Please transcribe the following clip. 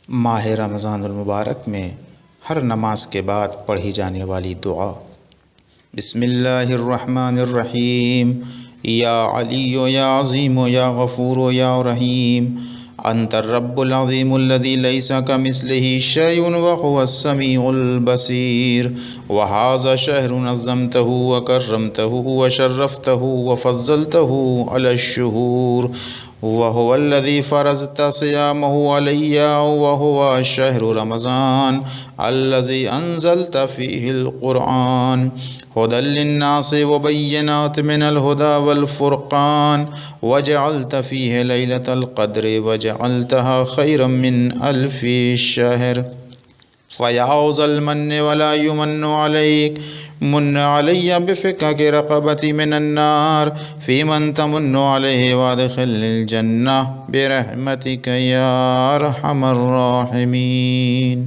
ماہ رمضان المبارک میں ہر نماز کے بعد پڑھی جانے والی دعا۔ بسم اللہ الرحمن الرحیم۔ یا علی یا عظیم یا غفور یا رحیم، انت الرب العظیم الذی لیس کمثلہ شیء وہو السمیع البصیر، وہذا شہر نظمتہ وکرمتہ وشرفتہ وفضلتہ علی الشہور، وہو الذی فرضت صیامہ علی وہو شہر رمضان الذی انزلت فیہ القرآن ہدی للناس وبینات من الہدی والفرقان، وجعلت فیہ لیلۃ القدر وجعلتها خیرا من الف شہر، فیا ذا المن ولا یمن علیک، من علی بفکک رقبتی من النار، فی من تمن علیہ وادخل الجنہ برحمتک یا ارحم الراحمین۔